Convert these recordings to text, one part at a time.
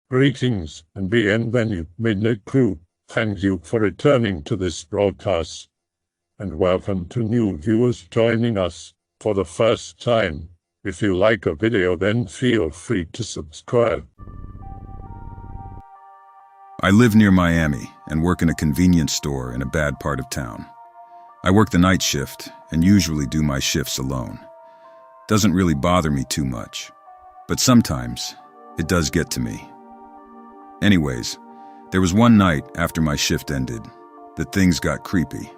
Greetings and bienvenue, Midnight Crew. Thank you for returning to this broadcast, and welcome to new viewers joining us for the first time. If you like a video, then feel free to subscribe. I live near Miami and work in a convenience store in a bad part of town. I work the night shift and usually do my shifts alone. Doesn't really bother me too much, but sometimes it does get to me. Anyways, there was one night after my shift ended that things got creepy.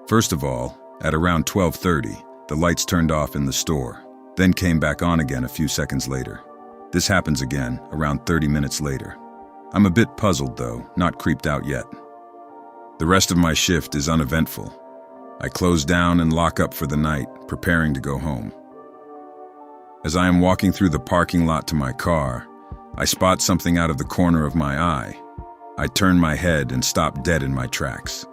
First of all, at around 12:30, the lights turned off in the store, then came back on again a few seconds later. This happens again around 30 minutes later. I'm a bit puzzled though, not creeped out yet. The rest of my shift is uneventful. I close down and lock up for the night, preparing to go home. As I am walking through the parking lot to my car, I spot something out of the corner of my eye. I turn my head and stop dead in my tracks.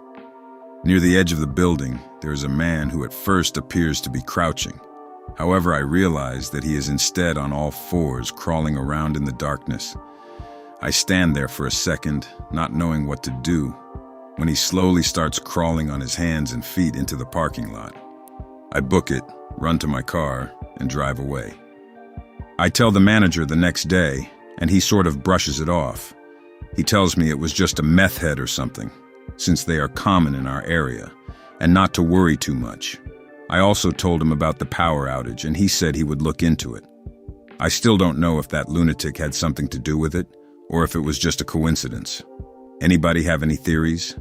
Near the edge of the building, there is a man who at first appears to be crouching. However, I realize that he is instead on all fours crawling around in the darkness. I stand there for a second, not knowing what to do, when he slowly starts crawling on his hands and feet into the parking lot. I book it, run to my car, and drive away. I tell the manager the next day, and he sort of brushes it off. He tells me it was just a meth head or something, since they are common in our area, and not to worry too much. I also told him about the power outage, and he said he would look into it. I still don't know if that lunatic had something to do with it, or if it was just a coincidence. Anybody have any theories?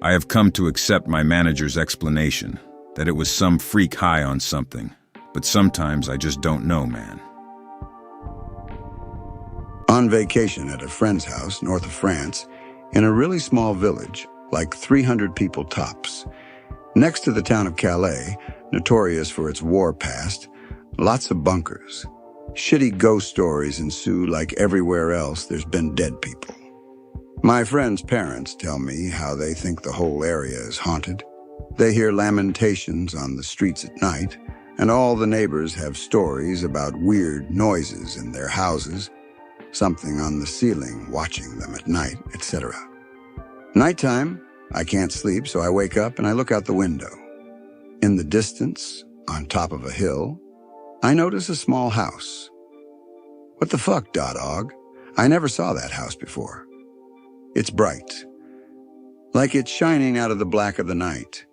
I have come to accept my manager's explanation, that it was some freak high on something, but sometimes I just don't know, man. On vacation at a friend's house north of France, in a really small village, like 300 people tops. Next to the town of Calais, notorious for its war past, lots of bunkers. Shitty ghost stories ensue like everywhere else there's been dead people. My friend's parents tell me how they think the whole area is haunted. They hear lamentations on the streets at night, and all the neighbors have stories about weird noises in their houses, something on the ceiling watching them at night, etc. Nighttime, I can't sleep, so I wake up and I look out the window. In the distance, on top of a hill, I notice a small house. What the fuck, Dog? I never saw that house before. It's bright, like it's shining out of the black of the night.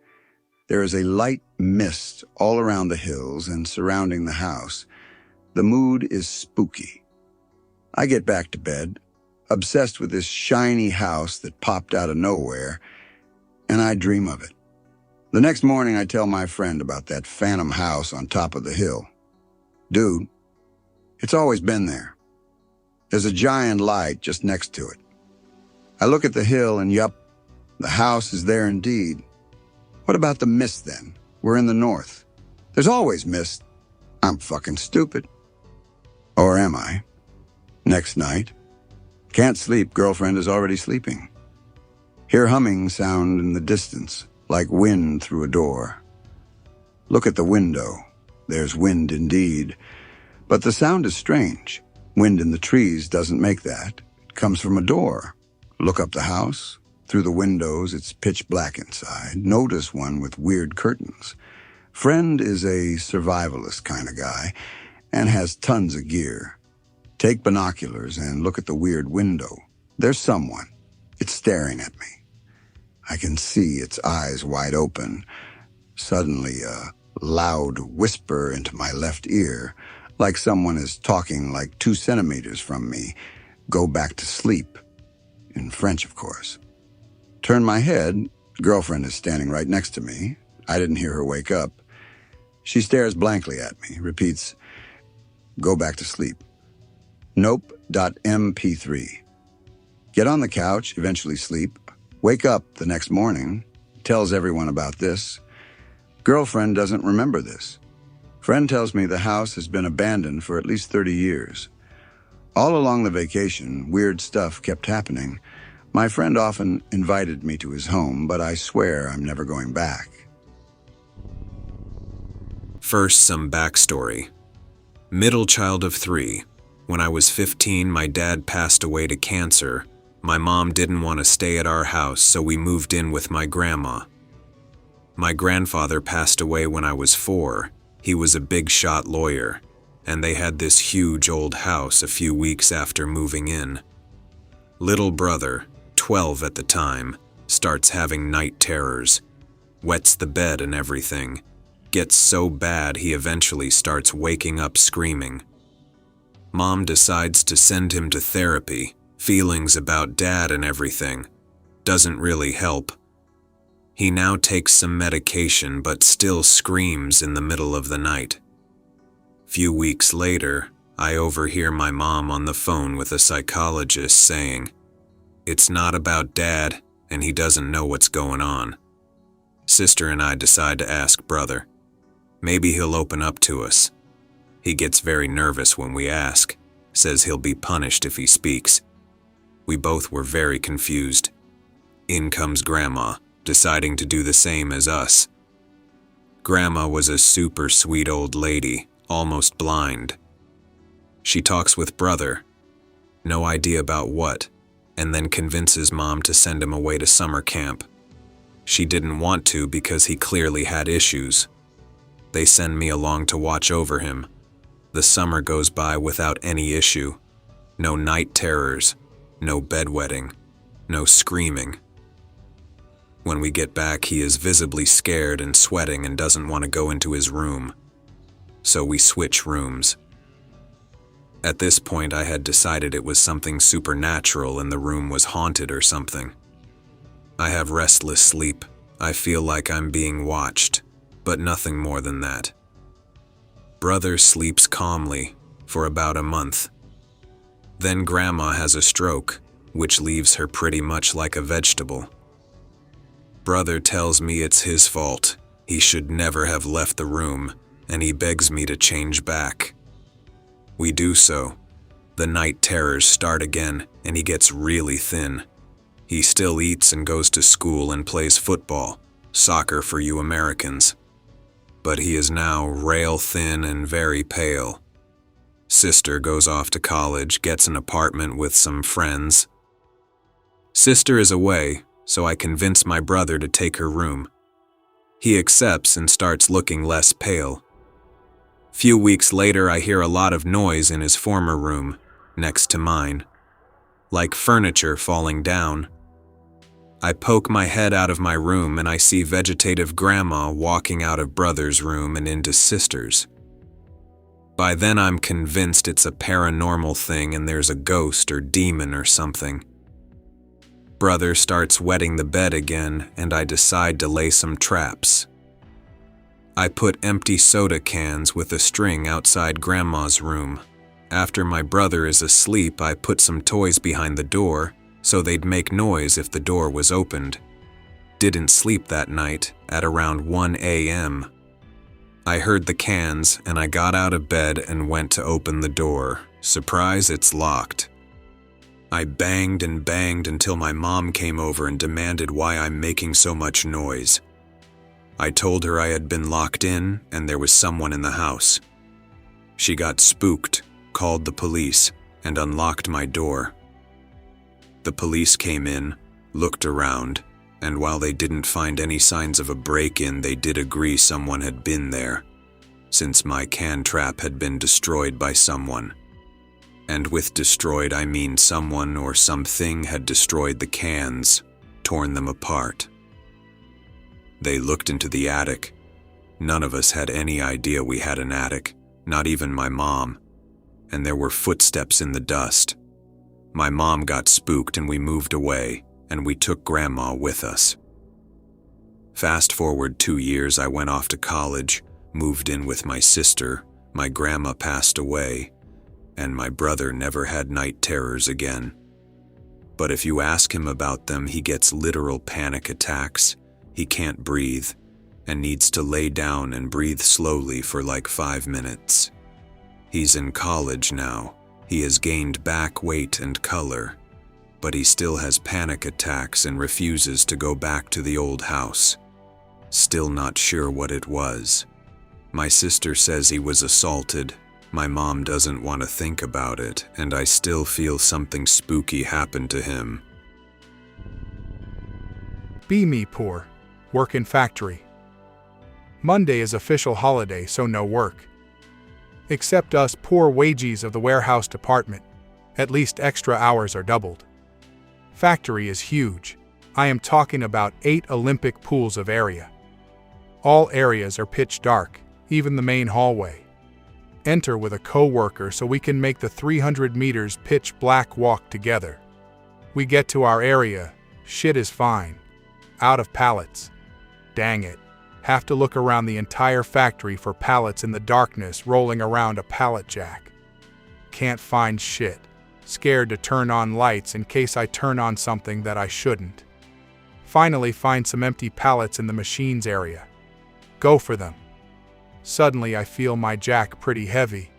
There is a light mist all around the hills and surrounding the house. The mood is spooky. I get back to bed, obsessed with this shiny house that popped out of nowhere, and I dream of it. The next morning, I tell my friend about that phantom house on top of the hill. Dude, it's always been there. There's a giant light just next to it. I look at the hill and yup, the house is there indeed. What about the mist then? We're in the north. There's always mist. I'm fucking stupid. Or am I? Next night. Can't sleep, girlfriend is already sleeping. Hear humming sound in the distance, like wind through a door. Look at the window. There's wind indeed. But the sound is strange. Wind in the trees doesn't make that. It comes from a door. Look up the house. Through the windows, it's pitch black inside. Notice one with weird curtains. Friend is a survivalist kind of guy and has tons of gear. Take binoculars and look at the weird window. There's someone. It's staring at me. I can see its eyes wide open. Suddenly, a loud whisper into my left ear, like someone is talking like 2 centimeters from me. Go back to sleep. In French, of course. Turn my head. Girlfriend is standing right next to me. I didn't hear her wake up. She stares blankly at me, repeats, go back to sleep. Nope.mp3. Get on the couch, eventually sleep. Wake up the next morning. Tells everyone about this. Girlfriend doesn't remember this. Friend tells me the house has been abandoned for at least 30 years. All along the vacation, weird stuff kept happening. My friend often invited me to his home, but I swear I'm never going back. First, some backstory. Middle child of 3. When I was 15, my dad passed away to cancer. My mom didn't want to stay at our house, so we moved in with my grandma. My grandfather passed away when I was 4. He was a big-shot lawyer, and they had this huge old house a few weeks after moving in. Little brother, 12 at the time, starts having night terrors, wets the bed and everything, gets so bad he eventually starts waking up screaming. Mom decides to send him to therapy. Feelings about dad and everything. Doesn't really help. He now takes some medication but still screams in the middle of the night. Few weeks later, I overhear my mom on the phone with a psychologist saying, "It's not about dad, and he doesn't know what's going on." Sister and I decide to ask brother. Maybe he'll open up to us. He gets very nervous when we ask, says he'll be punished if he speaks. We both were very confused. In comes Grandma, deciding to do the same as us. Grandma was a super sweet old lady, almost blind. She talks with brother, no idea about what, and then convinces Mom to send him away to summer camp. She didn't want to because he clearly had issues. They send me along to watch over him. The summer goes by without any issue. No night terrors, no bedwetting, no screaming. When we get back, he is visibly scared and sweating and doesn't want to go into his room. So we switch rooms. At this point, I had decided it was something supernatural and the room was haunted or something. I have restless sleep. I feel like I'm being watched, but nothing more than that. Brother sleeps calmly for about a month. Then Grandma has a stroke, which leaves her pretty much like a vegetable. Brother tells me it's his fault. He should never have left the room, and he begs me to change back. We do so. The night terrors start again, and he gets really thin. He still eats and goes to school and plays football, soccer for you Americans. But he is now rail thin and very pale. Sister goes off to college, gets an apartment with some friends. Sister is away, so I convince my brother to take her room. He accepts and starts looking less pale. Few weeks later, I hear a lot of noise in his former room, next to mine, like furniture falling down. I poke my head out of my room and I see vegetative Grandma walking out of brother's room and into sister's. By then I'm convinced it's a paranormal thing and there's a ghost or demon or something. Brother starts wetting the bed again and I decide to lay some traps. I put empty soda cans with a string outside Grandma's room. After my brother is asleep, I put some toys behind the door so they'd make noise if the door was opened. Didn't sleep that night at around 1 a.m. I heard the cans and I got out of bed and went to open the door. Surprise, it's locked. I banged and banged until my mom came over and demanded why I'm making so much noise. I told her I had been locked in and there was someone in the house. She got spooked, called the police, and unlocked my door. The police came in, looked around, and while they didn't find any signs of a break-in, they did agree someone had been there, since my can trap had been destroyed by someone. And with destroyed, I mean someone or something had destroyed the cans, torn them apart. They looked into the attic. None of us had any idea we had an attic, not even my mom. And there were footsteps in the dust. My mom got spooked and we moved away, and we took Grandma with us. Fast forward 2 years, I went off to college, moved in with my sister, my grandma passed away, and my brother never had night terrors again. But if you ask him about them, he gets literal panic attacks. He can't breathe, and needs to lay down and breathe slowly for like 5 minutes. He's in college now. He has gained back weight and color, but he still has panic attacks and refuses to go back to the old house. Still not sure what it was. My sister says he was assaulted, My mom doesn't want to think about it, and I still feel something spooky happened to him. Be me poor. Work in factory. Monday is official holiday, so no work. Except us poor wages of the warehouse department. At least extra hours are doubled. Factory is huge. I am talking about 8 Olympic pools of area. All areas are pitch dark, even the main hallway. Enter with a co-worker so we can make the 300 meters pitch black walk together. We get to our area, shit is fine. Out of pallets. Dang it. Have to look around the entire factory for pallets in the darkness rolling around a pallet jack. Can't find shit. Scared to turn on lights in case I turn on something that I shouldn't. Finally find some empty pallets in the machines area. Go for them. Suddenly I feel my jack pretty heavy,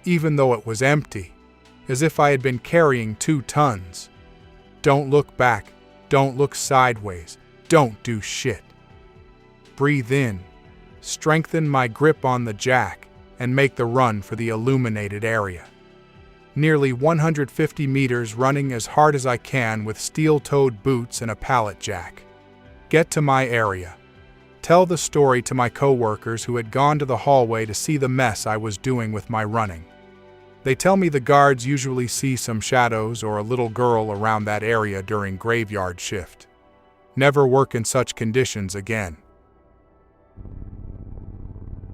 even though it was empty, as if I had been carrying 2 tons. Don't look back, don't look sideways, don't do shit. Breathe in, strengthen my grip on the jack, and make the run for the illuminated area. Nearly 150 meters running as hard as I can with steel-toed boots and a pallet jack. Get to my area. Tell the story to my co-workers who had gone to the hallway to see the mess I was doing with my running. They tell me the guards usually see some shadows or a little girl around that area during graveyard shift. Never work in such conditions again.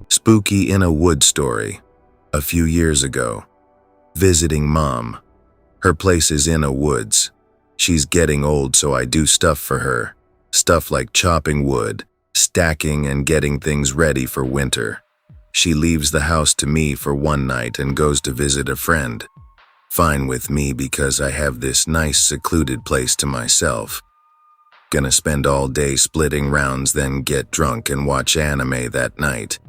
Spooky in a Wood story. A few years ago. Visiting mom. Her place is in a woods. She's getting old, so I do stuff for her. Stuff like chopping wood, stacking and getting things ready for winter. She leaves the house to me for one night and goes to visit a friend. Fine with me because I have this nice secluded place to myself. Gonna spend all day splitting rounds, then get drunk and watch anime that night.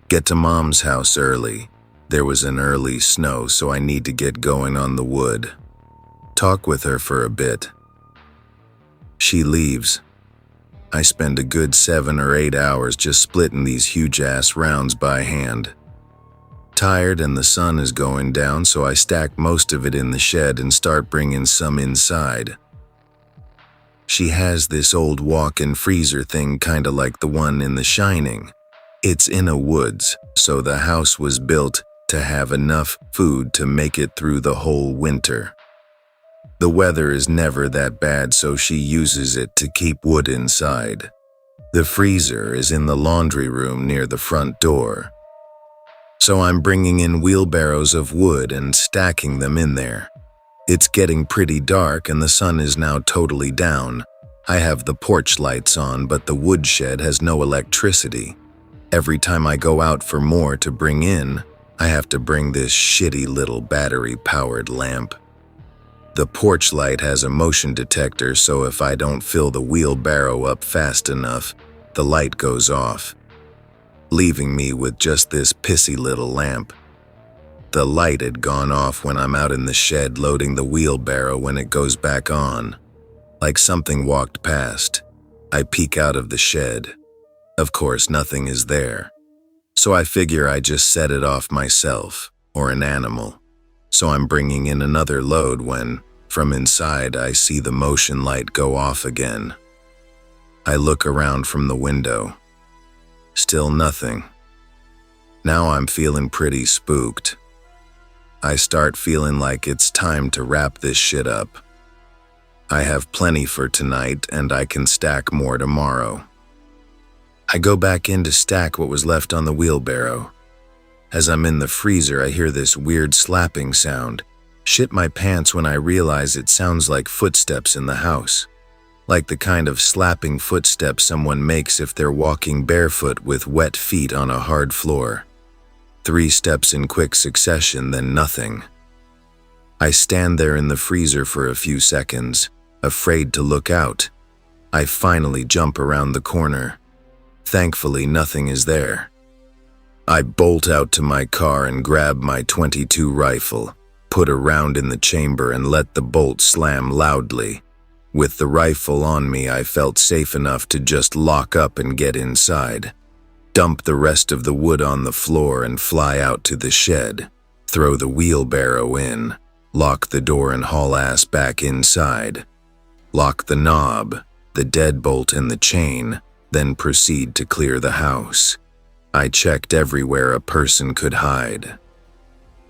Get to mom's house early. There was an early snow, so I need to get going on the wood. Talk with her for a bit. She leaves. I spend a good 7 or 8 hours just splitting these huge-ass rounds by hand. Tired and the sun is going down, so I stack most of it in the shed and start bringing some inside. She has this old walk-in freezer thing kinda like the one in The Shining. It's in a woods, so the house was built to have enough food to make it through the whole winter. The weather is never that bad, so she uses it to keep wood inside. The freezer is in the laundry room near the front door. So I'm bringing in wheelbarrows of wood and stacking them in there. It's getting pretty dark and the sun is now totally down. I have the porch lights on, but the woodshed has no electricity. Every time I go out for more to bring in, I have to bring this shitty little battery-powered lamp. The porch light has a motion detector, so if I don't fill the wheelbarrow up fast enough, the light goes off, leaving me with just this pissy little lamp. The light had gone off when I'm out in the shed loading the wheelbarrow when it goes back on. Like something walked past. I peek out of the shed. Of course, nothing is there. So I figure I just set it off myself, or an animal. So I'm bringing in another load when, from inside, I see the motion light go off again. I look around from the window. Still nothing. Now I'm feeling pretty spooked. I start feeling like it's time to wrap this shit up. I have plenty for tonight and I can stack more tomorrow. I go back in to stack what was left on the wheelbarrow. As I'm in the freezer, I hear this weird slapping sound. Shit my pants when I realize it sounds like footsteps in the house. Like the kind of slapping footsteps someone makes if they're walking barefoot with wet feet on a hard floor. 3 steps in quick succession, then nothing. I stand there in the freezer for a few seconds, afraid to look out. I finally jump around the corner. Thankfully, nothing is there. I bolt out to my car and grab my .22 rifle, put a round in the chamber and let the bolt slam loudly. With the rifle on me, I felt safe enough to just lock up and get inside. Dump the rest of the wood on the floor and fly out to the shed. throw the wheelbarrow in, lock the door and haul ass back inside, lock the knob, the deadbolt and the chain, then proceed to clear the house. I checked everywhere a person could hide.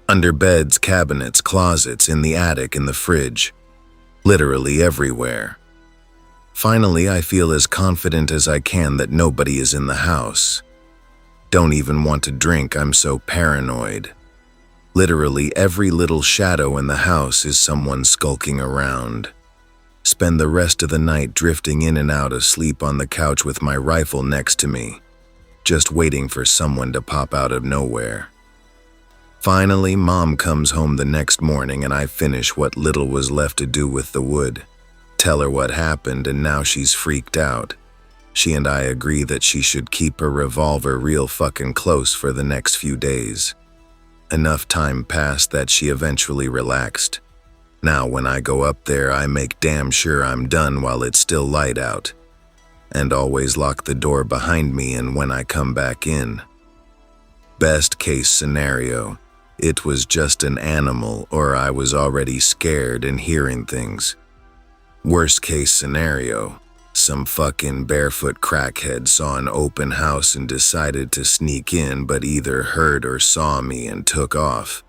Under beds, cabinets, closets, in the attic, in the fridge. Literally everywhere. Finally, I feel as confident as I can that nobody is in the house. Don't even want to drink, I'm so paranoid. Literally every little shadow in the house is someone skulking around. Spend the rest of the night drifting in and out asleep on the couch with my rifle next to me, just waiting for someone to pop out of nowhere. Finally, Mom comes home the next morning and I finish what little was left to do with the wood. Tell her what happened and now she's freaked out. She and I agree that she should keep her revolver real fucking close for the next few days. Enough time passed that she eventually relaxed. Now when I go up there, I make damn sure I'm done while it's still light out. And always lock the door behind me and when I come back in. Best case scenario, it was just an animal or I was already scared and hearing things. Worst case scenario, some fucking barefoot crackhead saw an open house and decided to sneak in but either heard or saw me and took off.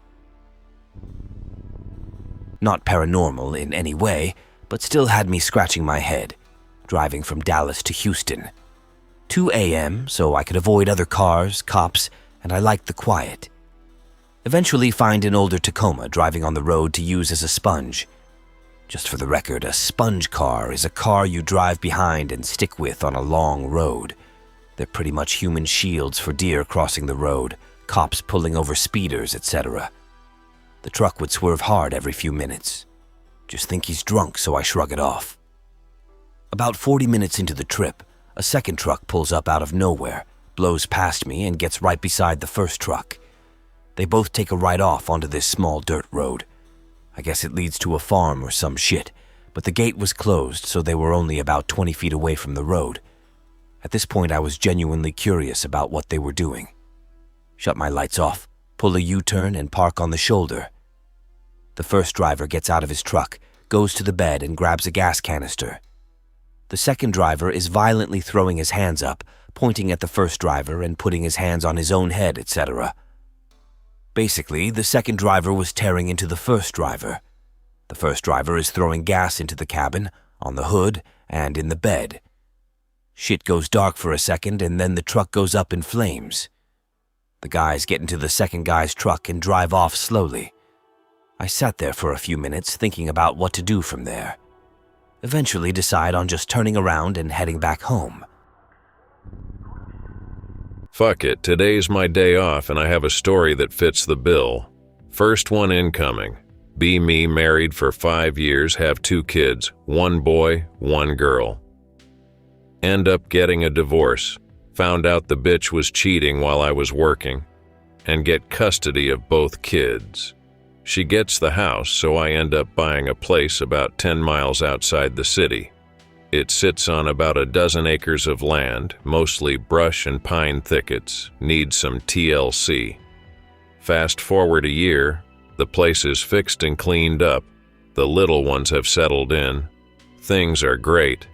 Not paranormal in any way, but still had me scratching my head, driving from Dallas to Houston. 2 a.m., so I could avoid other cars, cops, and I liked the quiet. Eventually find an older Tacoma driving on the road to use as a sponge. Just for the record, a sponge car is a car you drive behind and stick with on a long road. They're pretty much human shields for deer crossing the road, cops pulling over speeders, etc. The truck would swerve hard every few minutes. Just think he's drunk, so I shrug it off. About 40 minutes into the trip, a second truck pulls up out of nowhere, blows past me, and gets right beside the first truck. They both take a right off onto this small dirt road. I guess it leads to a farm or some shit, but the gate was closed, so they were only about 20 feet away from the road. At this point, I was genuinely curious about what they were doing. Shut my lights off, pull a U-turn, and park on the shoulder. The first driver gets out of his truck, goes to the bed, and grabs a gas canister. The second driver is violently throwing his hands up, pointing at the first driver and putting his hands on his own head, etc. Basically, the second driver was tearing into the first driver. The first driver is throwing gas into the cabin, on the hood, and in the bed. Shit goes dark for a second, and then the truck goes up in flames. The guys get into the second guy's truck and drive off slowly. I sat there for a few minutes thinking about what to do from there. Eventually decide on just turning around and heading back home. Fuck it, today's my day off and I have a story that fits the bill. First one incoming. Be me, married for 5 years, have 2 kids, 1 boy, 1 girl. End up getting a divorce. Found out the bitch was cheating while I was working. And get custody of both kids. She gets the house, so I end up buying a place about 10 miles outside the city. It sits on about a dozen acres of land, mostly brush and pine thickets, needs some TLC. Fast forward a year, the place is fixed and cleaned up, the little ones have settled in, things are great.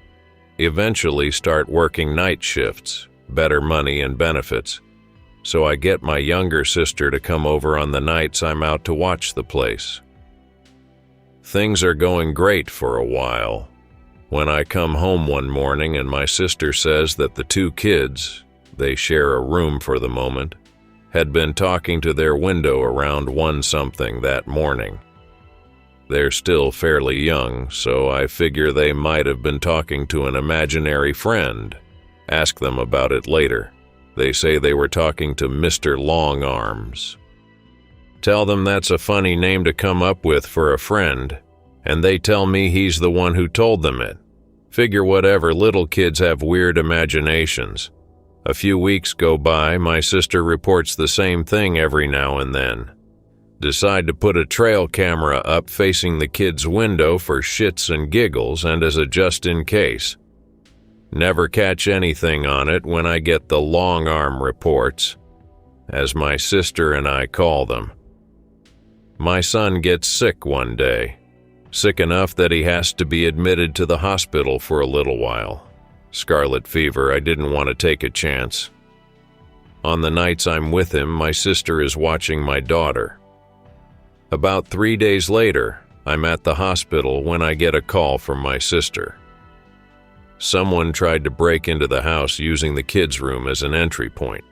Eventually start working night shifts, better money and benefits. So I get my younger sister to come over on the nights I'm out to watch the place. Things are going great for a while. When I come home one morning and my sister says that the 2 kids, they share a room for the moment, had been talking to their window around 1-something that morning. They're still fairly young, so I figure they might have been talking to an imaginary friend. Ask them about it later. They say they were talking to Mr. Longarms. Tell them that's a funny name to come up with for a friend, and they tell me he's the one who told them it. Figure whatever, little kids have weird imaginations. A few weeks go by, my sister reports the same thing every now and then. Decide to put a trail camera up facing the kid's window for shits and giggles and as a just in case. Never catch anything on it when I get the long arm reports, as my sister and I call them. My son gets sick one day. Sick enough that he has to be admitted to the hospital for a little while. Scarlet fever, I didn't want to take a chance. On the nights I'm with him, my sister is watching my daughter. About 3 days later, I'm at the hospital when I get a call from my sister. Someone tried to break into the house using the kids' room as an entry point.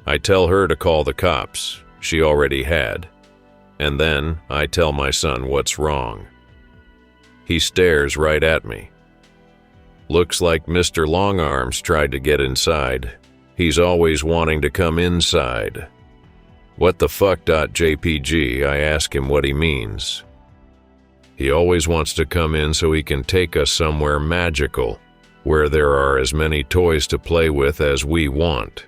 I tell her to call the cops. She already had. And then I tell my son what's wrong. He stares right at me. Looks like Mr. Longarms tried to get inside. He's always wanting to come inside. What the fuck .jpg, I ask him what he means. He always wants to come in so he can take us somewhere magical, where there are as many toys to play with as we want.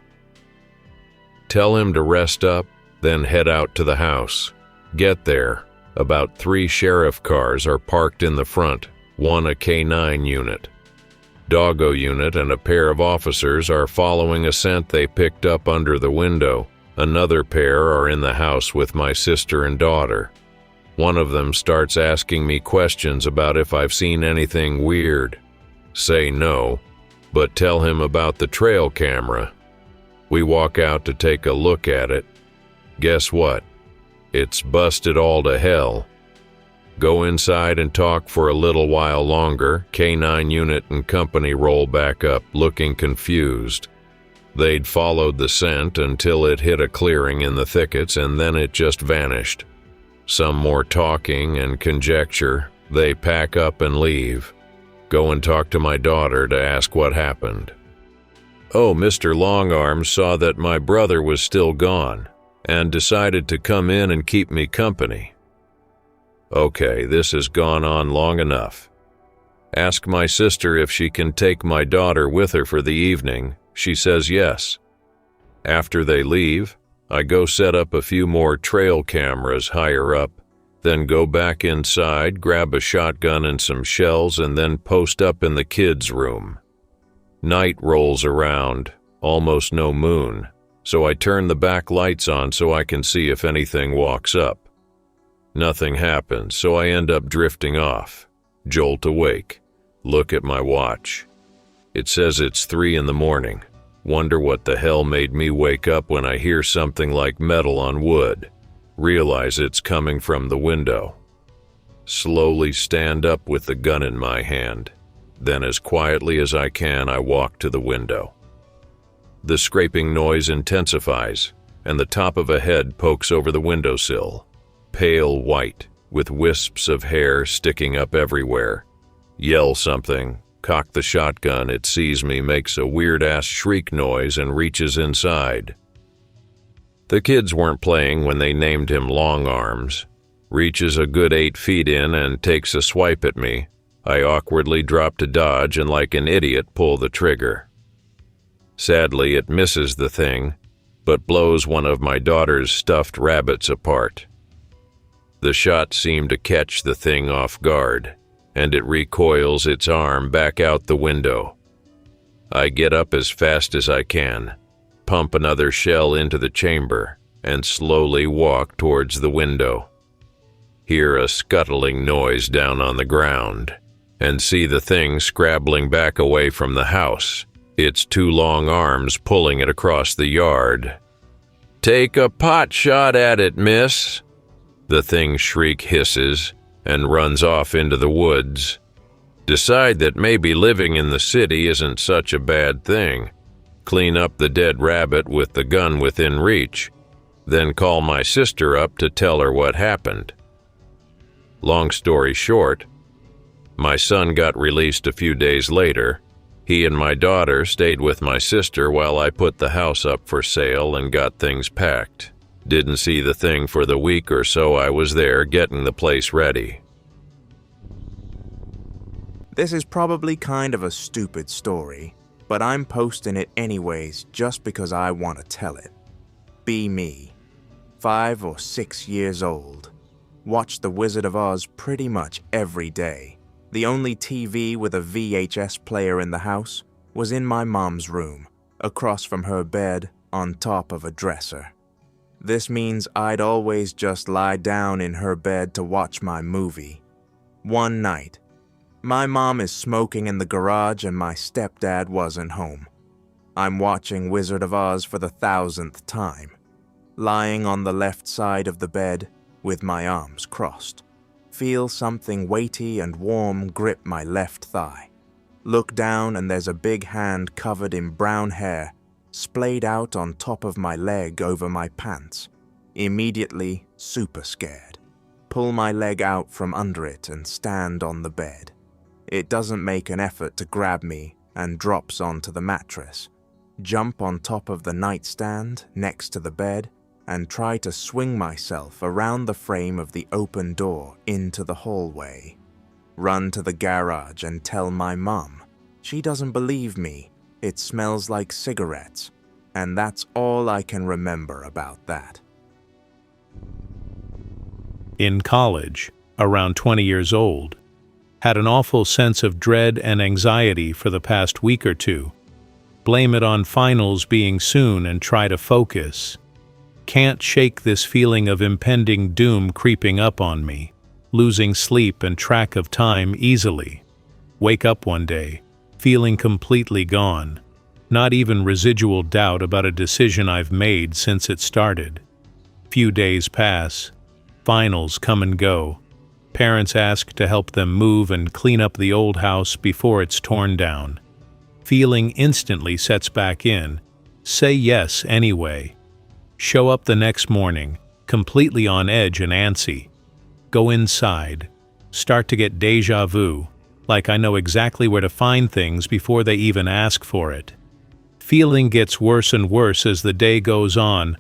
Tell him to rest up, then head out to the house. Get there. About 3 sheriff cars are parked in the front, 1 a K9 unit. Doggo unit and a pair of officers are following a scent they picked up under the window. Another pair are in the house with my sister and daughter. One of them starts asking me questions about if I've seen anything weird. Say no, but tell him about the trail camera. We walk out to take a look at it. Guess what? It's busted all to hell. Go inside and talk for a little while longer. K9 unit and company roll back up, looking confused. They'd followed the scent until it hit a clearing in the thickets and then it just vanished. Some more talking and conjecture. They pack up and leave. Go and talk to my daughter to ask what happened. Oh, Mr. Longarms saw that my brother was still gone and decided to come in and keep me company. Okay, this has gone on long enough. Ask my sister if she can take my daughter with her for the evening. She says yes. After they leave, I go set up a few more trail cameras higher up, then go back inside, grab a shotgun and some shells, and then post up in the kids' room. Night rolls around, almost no moon, so I turn the back lights on so I can see if anything walks up. Nothing happens, so I end up drifting off. Jolt awake. Look at my watch. It says it's 3 in the morning. Wonder what the hell made me wake up when I hear something like metal on wood. Realize it's coming from the window. Slowly stand up with the gun in my hand. Then as quietly as I can, I walk to the window. The scraping noise intensifies, and the top of a head pokes over the windowsill. Pale white, with wisps of hair sticking up everywhere. Yell something, cock the shotgun, it sees me, makes a weird-ass shriek noise and reaches inside. The kids weren't playing when they named him Longarms. Reaches a good 8 feet in and takes a swipe at me. I awkwardly drop to dodge and like an idiot pull the trigger. Sadly, it misses the thing, but blows one of my daughter's stuffed rabbits apart. The shot seemed to catch the thing off guard, and it recoils its arm back out the window. I get up as fast as I can, pump another shell into the chamber, and slowly walk towards the window. Hear a scuttling noise down on the ground, and see the thing scrabbling back away from the house, its 2 long arms pulling it across the yard. "Take a pot shot at it, miss." The thing shriek hisses and runs off into the woods. Decide that maybe living in the city isn't such a bad thing. Clean up the dead rabbit with the gun within reach, then call my sister up to tell her what happened. Long story short, my son got released a few days later. He and my daughter stayed with my sister while I put the house up for sale and got things packed. Didn't see the thing for the week or so I was there getting the place ready. This is probably kind of a stupid story, but I'm posting it anyways just because I want to tell it. Be me. 5 or 6 years old. Watched The Wizard of Oz pretty much every day. The only TV with a VHS player in the house was in my mom's room, across from her bed on top of a dresser. This means I'd always just lie down in her bed to watch my movie. One night, my mom is smoking in the garage and my stepdad wasn't home. I'm watching Wizard of Oz for the 1000th time, lying on the left side of the bed with my arms crossed. Feel something weighty and warm grip my left thigh. Look down and there's a big hand covered in brown hair splayed out on top of my leg over my pants. Immediately super scared. Pull my leg out from under it and stand on the bed. It doesn't make an effort to grab me and drops onto the mattress. Jump on top of the nightstand next to the bed and try to swing myself around the frame of the open door into the hallway. Run to the garage and tell my mom. She doesn't believe me. It smells like cigarettes, and that's all I can remember about that. In college, around 20 years old, had an awful sense of dread and anxiety for the past week or two. Blame it on finals being soon and try to focus. Can't shake this feeling of impending doom creeping up on me, losing sleep and track of time easily. Wake up one day, feeling completely gone. Not even residual doubt about a decision I've made since it started. Few days pass. Finals come and go. Parents ask to help them move and clean up the old house before it's torn down. Feeling instantly sets back in. Say yes anyway. Show up the next morning, completely on edge and antsy. Go inside. Start to get déjà vu, like I know exactly where to find things before they even ask for it. Feeling gets worse and worse as the day goes on,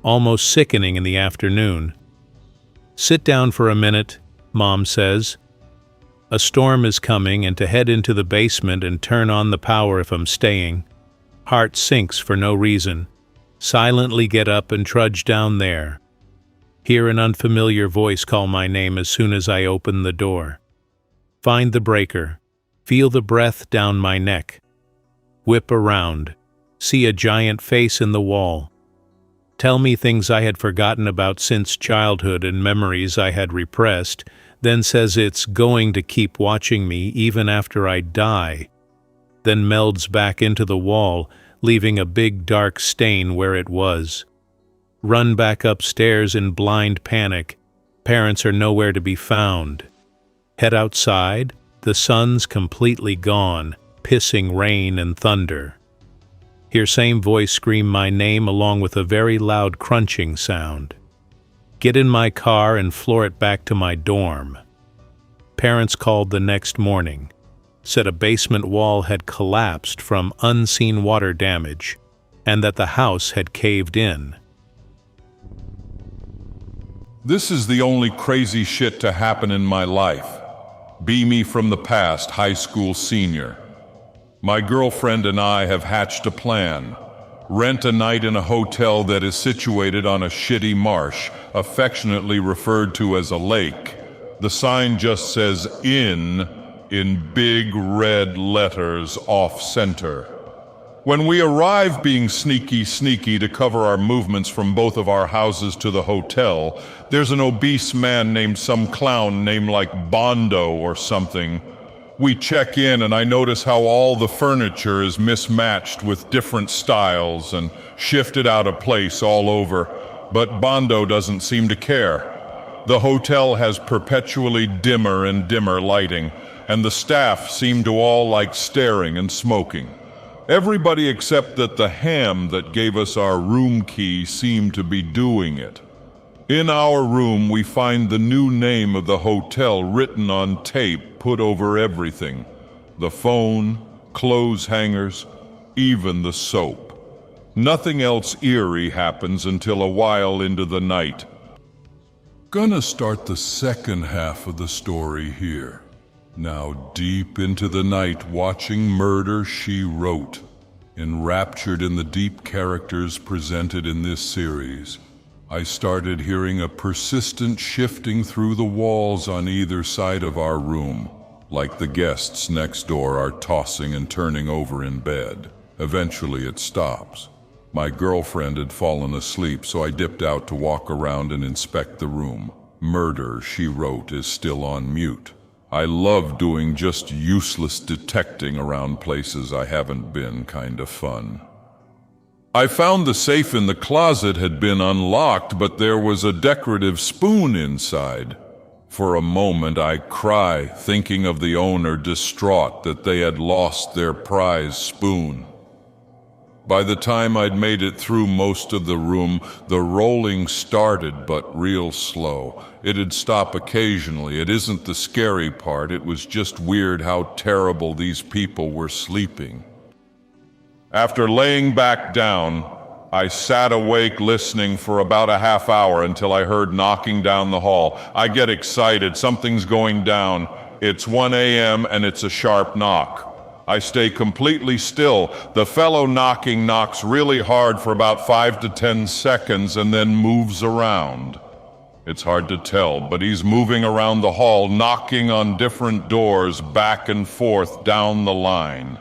almost sickening in the afternoon. Sit down for a minute, Mom says. A storm is coming and to head into the basement and turn on the power if I'm staying. Heart sinks for no reason. Silently get up and trudge down there. Hear an unfamiliar voice call my name as soon as I open the door. Find the breaker. Feel the breath down my neck. Whip around. See a giant face in the wall. Tell me things I had forgotten about since childhood and memories I had repressed, then says it's going to keep watching me even after I die. Then melds back into the wall, leaving a big dark stain where it was. Run back upstairs in blind panic. Parents are nowhere to be found. Head outside. The sun's completely gone, pissing rain and thunder. Hear same voice scream my name along with a very loud crunching sound. Get in my car and floor it back to my dorm. Parents called the next morning. Said a basement wall had collapsed from unseen water damage, and that the house had caved in. This is the only crazy shit to happen in my life. Be me from the past, high school senior. My girlfriend and I have hatched a plan. Rent a night in a hotel that is situated on a shitty marsh, affectionately referred to as a lake. The sign just says in big red letters off-center. When we arrive being sneaky to cover our movements from both of our houses to the hotel, there's an obese man named some clown named like Bongo or something. We check in and I notice how all the furniture is mismatched with different styles and shifted out of place all over, but Bongo doesn't seem to care. The hotel has perpetually dimmer and dimmer lighting, and the staff seem to all like staring and smoking. Everybody except that the ham that gave us our room key seemed to be doing it. In our room we find the new name of the hotel written on tape put over everything. The phone, clothes hangers, even the soap. Nothing else eerie happens until a while into the night. Gonna start the second half of the story here. Now deep into the night watching Murder, She Wrote, enraptured in the deep characters presented in this series, I started hearing a persistent shifting through the walls on either side of our room, like the guests next door are tossing and turning over in bed. Eventually it stops. My girlfriend had fallen asleep, so I dipped out to walk around and inspect the room. Murder, She Wrote, is still on mute. I love doing just useless detecting around places I haven't been, kind of fun. I found the safe in the closet had been unlocked, but there was a decorative spoon inside. For a moment I cry, thinking of the owner distraught that they had lost their prize spoon. By the time I'd made it through most of the room, the rolling started, but real slow. It'd stop occasionally. It isn't the scary part, it was just weird how terrible these people were sleeping. After laying back down, I sat awake listening for about a half hour until I heard knocking down the hall. I get excited, something's going down. It's 1 a.m. and it's a sharp knock. I stay completely still. The fellow knocking knocks really hard for about 5 to 10 seconds and then moves around. It's hard to tell, but he's moving around the hall, knocking on different doors back and forth down the line.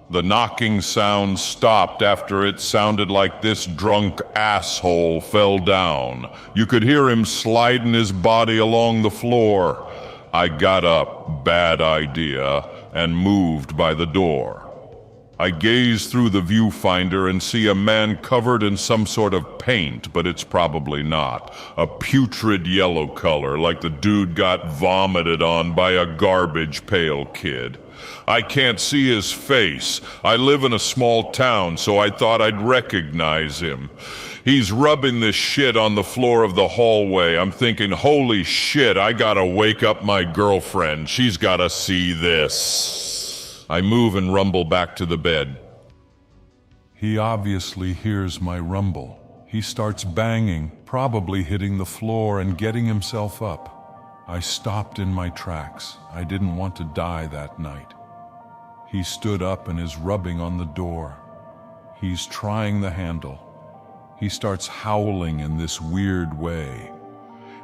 The knocking sound stopped after it sounded like this drunk asshole fell down. You could hear him sliding his body along the floor. I got up, bad idea, and moved by the door. I gaze through the viewfinder and see a man covered in some sort of paint, but it's probably not. A putrid yellow color, like the dude got vomited on by a garbage pail kid. I can't see his face. I live in a small town, so I thought I'd recognize him. He's rubbing this shit on the floor of the hallway. I'm thinking, holy shit, I gotta wake up my girlfriend. She's gotta see this. I move and rumble back to the bed. He obviously hears my rumble. He starts banging, probably hitting the floor and getting himself up. I stopped in my tracks. I didn't want to die that night. He stood up and is rubbing on the door. He's trying the handle. He starts howling in this weird way.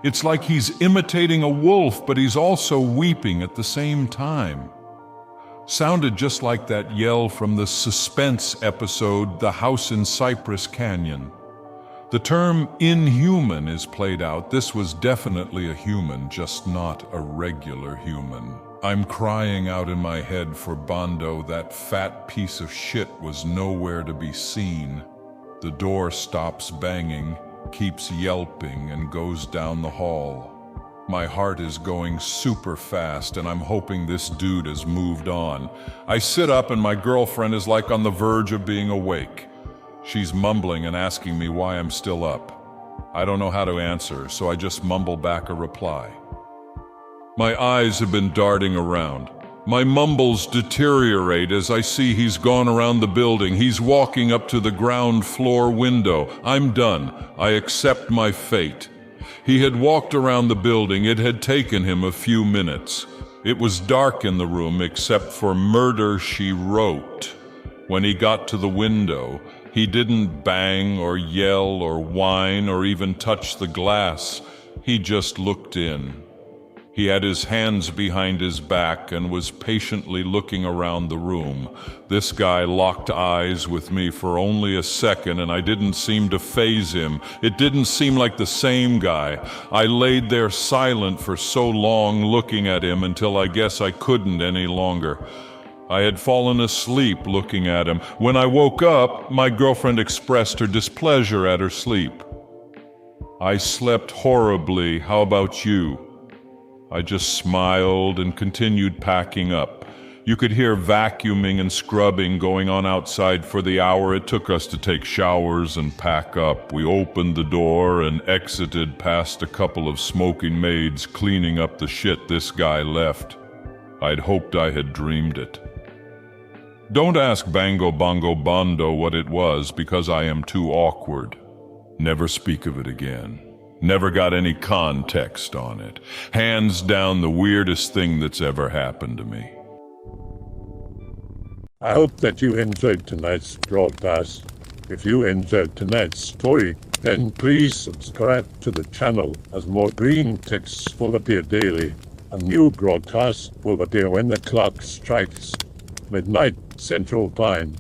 It's like he's imitating a wolf, but he's also weeping at the same time. Sounded just like that yell from the suspense episode, The House in Cypress Canyon. The term inhuman is played out. This was definitely a human, just not a regular human. I'm crying out in my head for Bongo. That fat piece of shit was nowhere to be seen. The door stops banging, keeps yelping, and goes down the hall. My heart is going super fast, and I'm hoping this dude has moved on. I sit up and my girlfriend is like on the verge of being awake. She's mumbling and asking me why I'm still up. I don't know how to answer, so I just mumble back a reply. My eyes have been darting around. My mumbles deteriorate as I see he's gone around the building. He's walking up to the ground floor window. I'm done. I accept my fate. He had walked around the building. It had taken him a few minutes. It was dark in the room except for Murder, She Wrote. When he got to the window, he didn't bang or yell or whine or even touch the glass. He just looked in. He had his hands behind his back and was patiently looking around the room. This guy locked eyes with me for only a second, and I didn't seem to faze him. It didn't seem like the same guy. I laid there silent for so long looking at him until I guess I couldn't any longer. I had fallen asleep looking at him. When I woke up, my girlfriend expressed her displeasure at her sleep. I slept horribly. How about you? I just smiled and continued packing up. You could hear vacuuming and scrubbing going on outside for the hour it took us to take showers and pack up. We opened the door and exited past a couple of smoking maids cleaning up the shit this guy left. I'd hoped I had dreamed it. Don't ask Bongo Bondo what it was, because I am too awkward. Never speak of it again. Never got any context on it. Hands down the weirdest thing that's ever happened to me. I hope that you enjoyed tonight's broadcast. If you enjoyed tonight's story, then please subscribe to the channel, as more Greentext will appear daily. A new broadcast will appear when the clock strikes midnight Central Time.